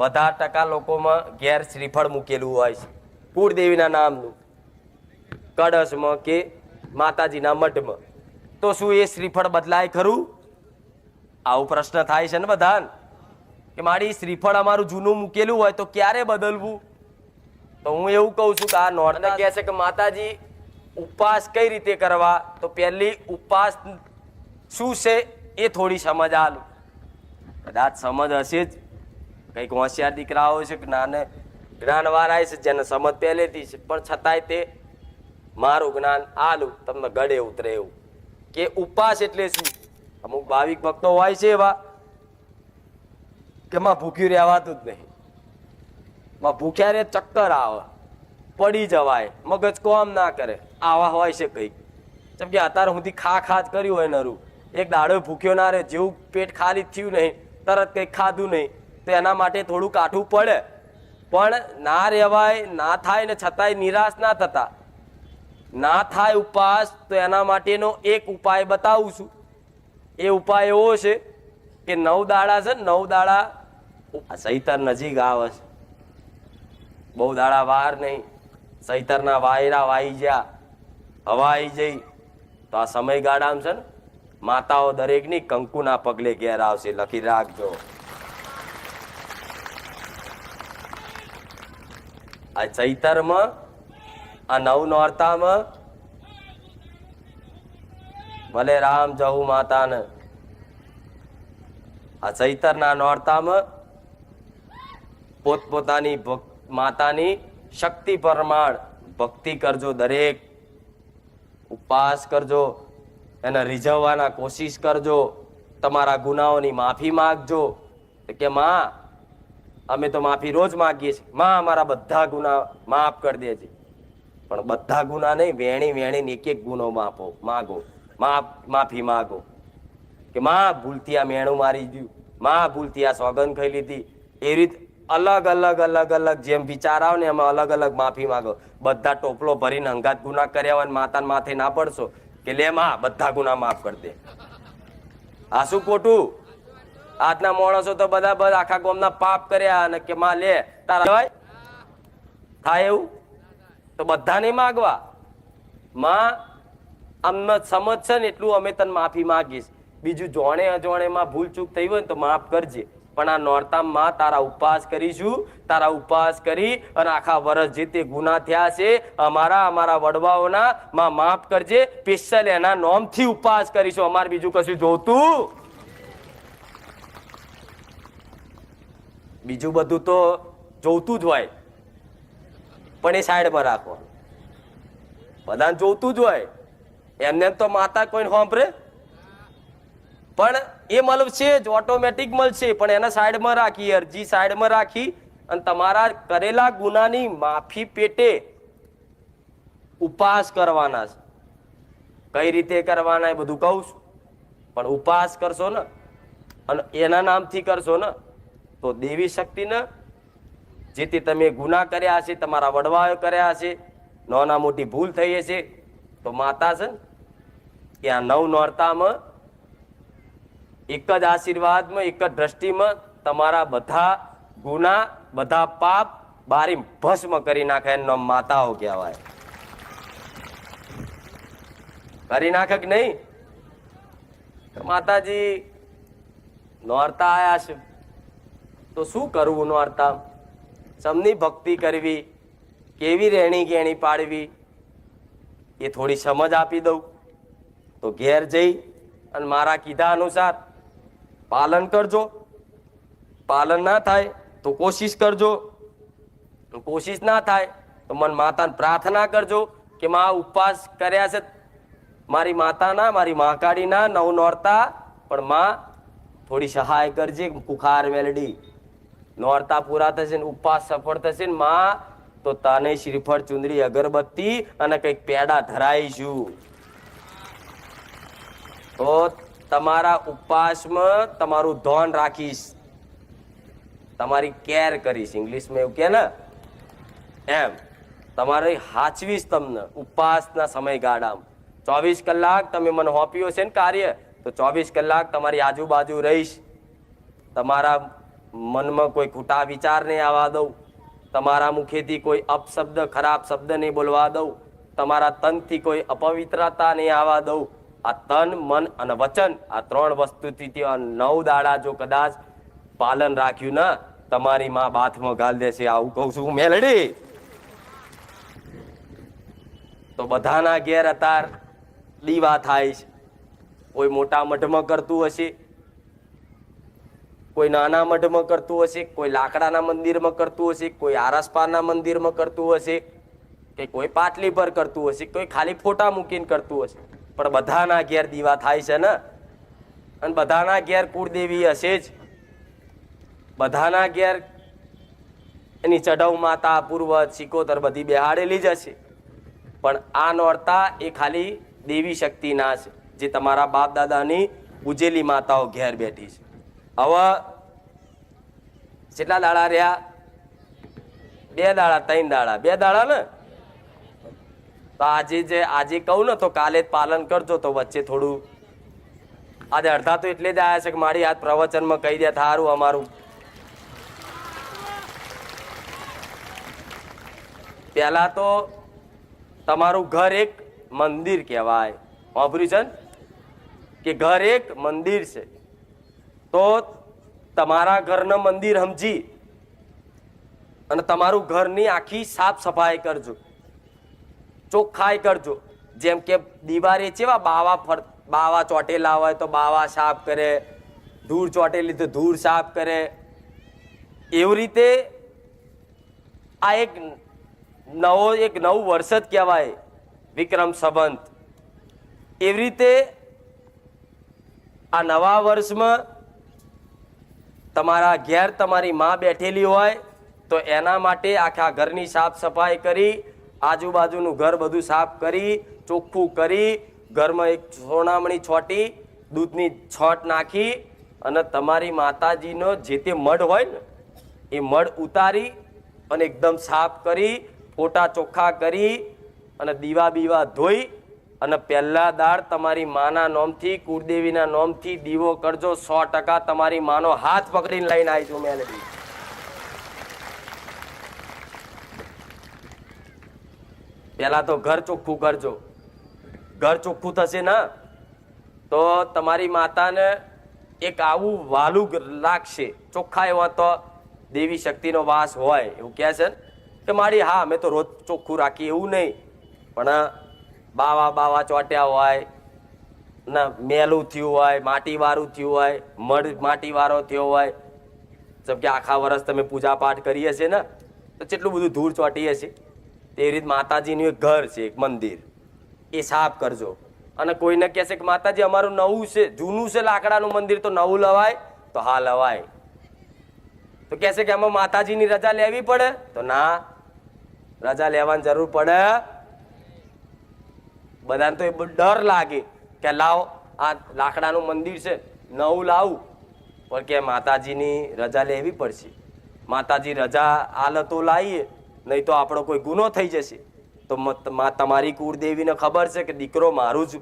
બધા ટકા લોકોમાં ઘેર શ્રીફળ મૂકેલું હોય છે, કુળદેવીના નામનું, કળશમાં કે માતાજીના મઢમાં. તો શું એ શ્રીફળ બદલાય ખરું? આવો પ્રશ્ન થાય છે ને બધાને કે મારી શ્રીફળ અમારું જૂનું મૂકેલું હોય તો ક્યારે બદલવું? તો હું એવું કહું છું કે આ નોરતા કહે છે કે માતાજી ઉપવાસ કઈ રીતે કરવા, તો પહેલી ઉપવાસ શું છે એ થોડી સમજ આલું. કદાચ સમજ હશે જ, કંઈક હોશિયાર દીકરાઓ છે કે જ્ઞાનવાળા છે જેને સમજ પહેલેથી છે, પણ છતાંય તે મારું જ્ઞાન આલું તમને ગળે ઉતરે એવું કે ઉપવાસ એટલે શું. અમુક ભાવિક ભક્તો હોય છે એવા કે માં ભૂખ્યું રહેવાતું જ નહીં, માં ભૂખ્યા રે ચક્કર આવે, પડી જવાય, મગજ કોમ ના કરે, આવા હોય છે કંઈક. જેમ કે અત્યારે સુધી ખા જ કર્યું હોય નરું, એક દાડો ભૂખ્યો ના રહે, જેવું પેટ ખાલી થયું નહીં તરત કંઈક ખાધું નહીં તો એના માટે થોડું કાઠું પડે. પણ ના રહેવાય, ના થાય ને છતાંય નિરાશ ના થતા, ના થાય ઉપવાસ તો એના માટેનો એક ઉપાય બતાવું છું. એ ઉપાય એવો છે કે 9 દાડા છે, 9 દાડા સૈતર નજીક આવે છે, બહુ દાડા વાર નહીં, સૈતરના વાયરા વાઈ ગયા, હવા આવી જઈ તો આ સમયગાળામાં છે ને માતાઓ દરેકની કંકુના પગલે ઘેર આવશે, લખી રાખજો. આ ચૈતરમાં, આ 9 નોરતામાં ભલે રામ જહુ માતાને, આ ચૈતરના નોરતામાં પોતપોતાની માતાની શક્તિ પ્રમાણ ભક્તિ કરજો, દરેક ઉપવાસ કરજો, એને રીઝવવાના કોશિશ કરજો, તમારા ગુનાઓની માફી માગજો. કે માં અમે તો માફી રોજ માગીએ છીએ, માં અમારા બધા ગુના માફ કરી દેજે. પણ બધા ગુના નહીં, વેણી એક ગુનો માગો, માફી માગો. કે માં ભૂલથી આ મેણું મારી ગયું, માં ભૂલથી આ સોગંદ ખાઈ લીધી. એ રીત અલગ અલગ જેમ વિચાર આવે ને એમાં અલગ અલગ માફી માગો. બધા ટોપલો ભરીને હંગાત ગુના કર્યા હોય માતાને માથે ના પડશો કે લે માં બધા ગુના માફ કરી દે. આ શું ખોટું? આજના માણસો તો બધા આખા ગામના પાપ કર્યા અને કે માં લે તારા થાય એવું તો બધા નહીં માગવા. માં અમને સમજ છે ને એટલું અમે તને માફી માગીશ, બીજું જોણે અજોણેમાં ભૂલ ચૂક થઈ હોય ને તો માફ કરજે. પણ આ નોરતામાં તારા ઉપવાસ કરીશું, તારા ઉપવાસ કરી અને આખા વર્ષ જે તે ગુના થયા છે અમારા વડવાઓના માં માફ કરજે. સ્પેશિયલ એના નોમથી ઉપવાસ કરીશું, અમારે બીજું કશું જોતું? બીજું બધું તો જોતું જ હોય પણ એ સાઈડમાં રાખો. બધાને જોતું જ હોય, એમને તો માતા કોઈ સાંભળે પણ એ મળશે જ, ઓટોમેટિક મળશે. પણ એને સાઈડમાં રાખી, અરજી સાઈડમાં રાખી અને તમારા કરેલા ગુનાની માફી પેટે ઉપવાસ કરવાના છે. કઈ રીતે કરવાના એ બધું કહું છું, પણ ઉપવાસ કરશો ને અને એના નામથી કરશો ને તો દેવી શક્તિને જે તે તમે ગુના કર્યા હશે, તમારા વડવાઓ કર્યા હશે, નાના મોટી ભૂલ થઈ હશે, તો માતા છે કે આ 9 નોરતામાં એક જ આશીર્વાદમાં, એક જ દ્રષ્ટિમાં તમારા બધા ગુના, બધા પાપ બારી ભસ્મ કરી નાખે. એનો માતાઓ કહેવાય. કરી નાખે કે નહીં? માતાજી નોરતા આયા છે તો શું કરવું? નોરતા સમની ભક્તિ કરવી, કેવી રહેણી ગેણી પાડવી એ થોડી સમજ આપી દઉં તો ઘેર જઈ અને મારા કીધા અનુસાર પાલન કરજો. પાલન ના થાય તો કોશિશ કરજો, કોશિશ ના થાય તો મન માતાને પ્રાર્થના કરજો કે માં ઉપવાસ કર્યા છે મારી માતાના, મારી મહાકાળીના 9 નોરતા, પણ માં થોડી સહાય કરજે. કુખાર વેલડી નોરતા પૂરા થશે ને ઉપવાસ સફળ થશે ને માં તો તને શ્રીફળ, ચુંદડી, અગરબત્તી અને કંઈક પેડા ધરાઈશું. તો તમારા ઉપવાસમાં તમારું ધ્યાન રાખીશ, તમારી કેર કરીશ. ઇંગ્લિશમાં એવું કે ને એમ તમારે હાચવીશ. તમને ઉપવાસના સમયગાળામાં 24 કલાક તમે મને સોંપ્યો છે ને કાર્ય, તો 24 કલાક તમારી આજુબાજુ રહીશ. તમારા મનમાં કોઈ ખોટા વિચાર નહીં આવવા દઉં, તમારા મુખેથી કોઈ અપશબ્દ ખરાબ શબ્દ નહીં બોલવા દઉં, તમારા તનથી કોઈ અપવિત્રતા નહીં આવવા દઉં. આ તન મન અને વચન આ 3 વસ્તુથી 9 દાડા જો કદાચ પાલન રાખ્યું ને તમારી માં બાથમાં ગાલ દેશે. આવું કહું છું મેલડી. તો બધાના ઘેર અત્યાર દીવા થાય છે. કોઈ મોટા મઠમાં કરતું હશે, કોઈ નાના મઠમાં કરતું હશે, કોઈ લાકડાના મંદિરમાં કરતું હશે, કોઈ આરસપારના મંદિરમાં કરતું હશે, કે કોઈ પાટલી પર કરતું હશે, કોઈ ખાલી ફોટા મૂકીને કરતું હશે. પણ બધાના ઘેર દીવા થાય છે ને, અને બધાના ઘેર કુળદેવી હશે જ. બધાના ઘેર એની ચઢવ માતા પૂર્વજ સિકોતર બધી બેહાડેલી જ હશે. પણ આ નોરતા એ ખાલી દેવી શક્તિ ના છે, જે તમારા બાપ દાદાની પૂજેલી માતાઓ ઘેર બેઠી છે. હવે કેટલા દાડા રહ્યા? 2 દાડા 3 દાડા 2 દાડા ને. તો આજે કહું ને તો કાલે જ પાલન કરજો. તો વચ્ચે થોડું આજે અડધા તો એટલે જ આવ્યા છે કે મારી આ પ્રવચનમાં કહી દે થારું અમારું. પહેલા તો તમારું ઘર એક મંદિર કહેવાય. વાપર્યું છે ને કે ઘર એક મંદિર છે. તો તમારા ઘરના મંદિર સમજી અને તમારું ઘરની આખી સાફ સફાઈ કરજો, ચોખ્ખાઈ કરજો. જેમ કે દિવારે ચેવા બાવા ચોટેલા હોય તો બાવા સાફ કરે, ધૂળ ચોટેલી તો ધૂળ સાફ કરે. એવી રીતે આ એક નવું વર્ષ જ કહેવાય, વિક્રમ સંવત. એવી રીતે આ નવા વર્ષમાં તમારા ઘેર તમારી માં બેઠેલી હોય તો એના માટે આખા ઘરની સાફ સફાઈ કરી, આજુબાજુનું ઘર બધું સાફ કરી, ચોખ્ખું કરી, ઘરમાં એક સોનામણી છોટી દૂધની છોટ નાખી અને તમારી માતાજીનો જે તે મઢ હોય ને એ મઢ ઉતારી અને એકદમ સાફ કરી, ફોટા ચોખ્ખા કરી અને દીવા બીવા ધોઈ અને પહેલા દાડ તમારી માના નોમથી કુળદેવીના નોમથી દીવો કરજો. 100% તમારી માનો હાથ પકડીને લઈને આવીશું મેલેડી. પહેલા તો ઘર ચોખ્ખું કરજો. ઘર ચોખ્ખું થશે ને તો તમારી માતાને એક આવું વાલું લાગશે. ચોખ્ખા એવા તો દેવી શક્તિનો વાસ હોય એવું કહે છે કે મારી હા અમે તો રોજ ચોખ્ખું રાખીએ એવું નહીં. પણ બાવા ચોટ્યા હોય ને મેલું થયું હોય, માટી વાળું થયું હોય, મઢ માટી વાળો થયો હોય. જેમ કે આખા વર્ષ તમે પૂજા પાઠ કરીએ છે ને તો કેટલું બધું ધૂળ ચોટીએ છે. તેવી રીતે માતાજીનું એક ઘર છે, એક મંદિર, એ સાફ કરજો. અને કોઈને કહેશે કે માતાજી અમારું નવું છે, જૂનું છે લાકડાનું મંદિર, તો નવું લવાય? તો હા લવાય. તો કહેશે કે આમાં માતાજીની રજા લેવી પડે? તો ના, રજા લેવાની જરૂર પડે. બધાને તો એ ડર લાગે કે લાવ આ લાકડાનું મંદિર છે નવું લાવું, પણ કે માતાજીની રજા લેવી પડશે. માતાજી રજા આલે તો લાવીએ, નહીં તો આપણો કોઈ ગુનો થઈ જશે. તો તમારી કુળદેવીને ખબર છે કે દીકરો મારું જ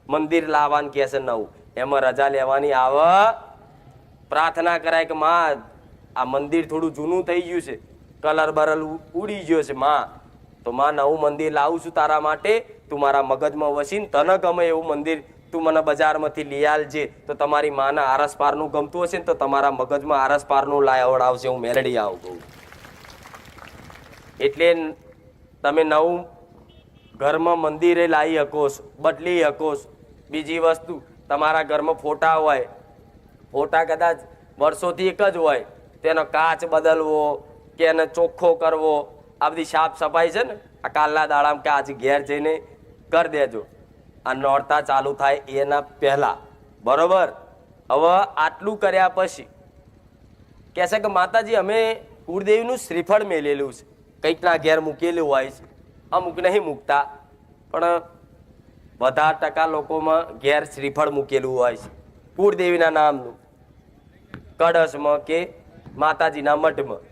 મંદિર લાવવાનું કહે છે નવું, એમાં રજા લેવાની આવે. પ્રાર્થના કરાય કે માં આ મંદિર થોડું જૂનું થઈ ગયું છે, કલર બરલ ઉડી ગયો છે માં, તો માં નવું મંદિર લાવું છું તારા માટે. તું મારા મગજમાં વસીને તને ગમે એવું મંદિર તું મને બજારમાંથી લઈ આલજે. તો તમારી માના આરસપારનું ગમતું હશે ને તો તમારા મગજમાં આરસપારનું લાવડાવશે. હું મેલડી આવું કહું. એટલે તમે નવું ઘરમાં મંદિરે લાવી શકો છો, બદલી શકો છો. બીજી વસ્તુ, તમારા ઘરમાં ફોટા હોય, ફોટા કદાચ વર્ષોથી એક જ હોય, તેનો કાચ બદલવો કે એને ચોખ્ખો કરવો, આ બધી સાફ સફાઈ છે ને આ કાલના દાડામાં કે આજે ઘેર જઈને કરી દેજો. આ નોરતા ચાલુ થાય એના પહેલા, બરોબર? હવે આટલું કર્યા પછી કહેશે કે માતાજી અમે કુળદેવીનું શ્રીફળ મેલેલું છે, કંઈકના ઘેર મૂકેલું હોય છે, અમુક નહીં મૂકતા, પણ વધારે ટકા લોકોમાં ઘેર શ્રીફળ મૂકેલું હોય છે કુળદેવીના નામનું, કળશમાં કે માતાજીના મઠમાં.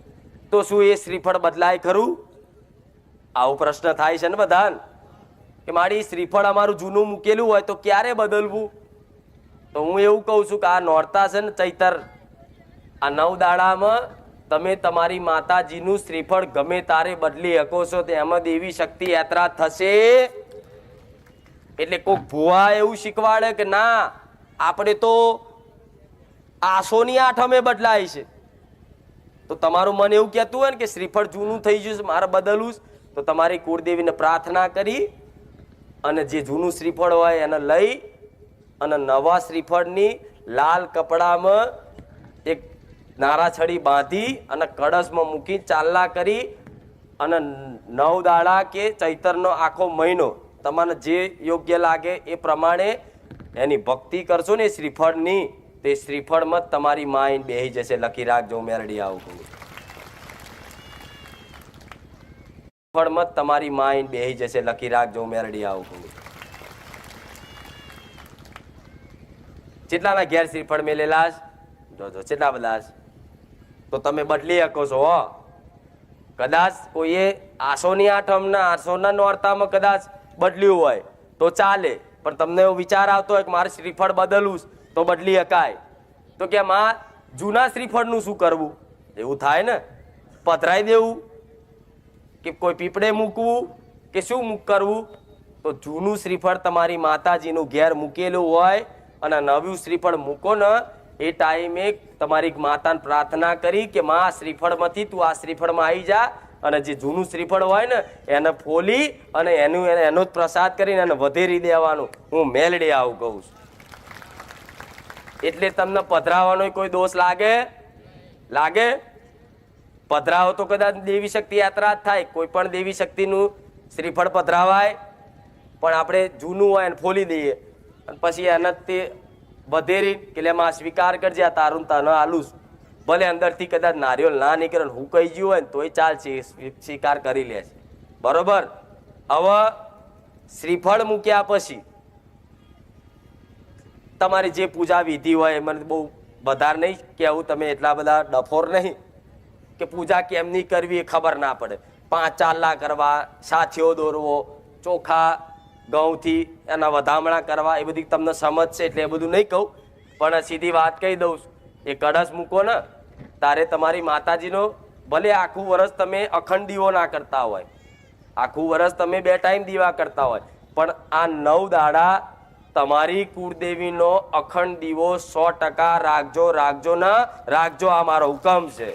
તો શું એ શ્રીફળ બદલાય ખરું? આવો પ્રશ્ન થાય છે ને બધાને કે મારી શ્રીફળ અમારું જૂનું મૂકેલું હોય તો ક્યારે બદલવું? તો હું એવું કહું છું કે આ નોરતા છે ને ચૈતર, આ 9 દાડામાં તમે તમારી માતાજીનું શ્રીફળ ગમે તારે બદલી શકો છો. તેમાં દેવી શક્તિ યાત્રા થશે. એટલે કોક ભુવા એવું શીખવાડે કે ના આપણે તો આસોની આઠમે બદલાય છે, તો તમારું મન એવું કહેતું હોય ને કે શ્રીફળ જૂનું થઈ ગયું છે, મારે બદલવું છે, તો તમારી કુળદેવીને પ્રાર્થના કરી અને જે જૂનું શ્રીફળ હોય એને લઈ અને નવા શ્રીફળની લાલ કપડામાં એક નારાછડી બાંધી અને કળશમાં મૂકી ચાલના કરી અને 9 દાડા કે ચૈતરનો આખો મહિનો તમને જે યોગ્ય લાગે એ પ્રમાણે એની ભક્તિ કરશો ને શ્રીફળની, તે શ્રીફળમાં જ તમારી માઇન્ડ બેહી જશે. લખી રાખજો, મેરડી આવું કહું. શ્રીફળમાં જ તમારી માઇન્ડ બેહી જશે. લખી રાખજો, મેરડી આવું કહું. કેટલાના ઘેર શ્રીફળ મેલેલા જોજો, કેટલા બધા. તો તમે બદલી શકો છો. કદાચ કોઈએ આસોની આઠમના આસોના નોરતામાં કદાચ બદલ્યું હોય તો ચાલે, પણ તમને એવો વિચાર આવતો હોય કે મારે શ્રીફળ બદલવું તો બદલી શકાય. તો કે આ જૂના શ્રીફળનું શું કરવું? એવું થાય ને, પધરાઈ દેવું કે કોઈ પીપળે મૂકવું કે શું કરવું? તો જૂનું શ્રીફળ તમારી માતાજીનું ઘેર મૂકેલું હોય અને નવું શ્રીફળ મૂકો ને એ ટાઈમે તમારી માતાને પ્રાર્થના કરી કે માં શ્રીફળમાંથી તું આ શ્રીફળમાં આવી જા, અને જે જૂનું શ્રીફળ હોય ને એને ફોલી અને એનો જ પ્રસાદ કરીને એને વધેરી દેવાનું. હું મેલડી આવું કહું છું. એટલે તમને પધરાવાનો કોઈ દોષ લાગે? પધરાવો તો કદાચ દેવી શક્તિ યાત્રા જ થાય. કોઈ પણ દેવી શક્તિનું શ્રીફળ પધરાવાય, પણ આપણે જૂનું હોય એને ફોલી દઈએ અને પછી એને તે વધેરી કે એમાં સ્વીકાર કરજે, આ તારું તને આલું. ભલે અંદરથી કદાચ નારિયેળ ના નીકળે, હું કહી ગયું હોય ને તોય ચાલશે, સ્વીકાર કરી લે છે. બરોબર. હવે શ્રીફળ મૂક્યા પછી તમારી જે પૂજા વિધિ હોય, મને બહુ વધારે નહીં કહેવું, તમે એટલા બધા ડફોર નહીં કે પૂજા કેમની કરવી એ ખબર ના પડે. 5 ચાલા કરવા, સાથીઓ દોરવો, ચોખા ઘઉંથી એના વધામણા કરવા, એ બધી તમને સમજ છે એટલે એ બધું નહીં કહું, પણ સીધી વાત કહી દઉં. એ કળશ મૂકો ને તારે તમારી માતાજીનો ભલે આખું વર્ષ તમે અખંડ દીવો ના કરતા હોય, આખું વર્ષ તમે 2 ટાઈમ દીવા કરતા હોય, પણ આ 9 દાડા તમારી કુળદેવીનો અખંડ દીવો 100% રાખજો ને રાખજો. આ મારો હુકમ છે.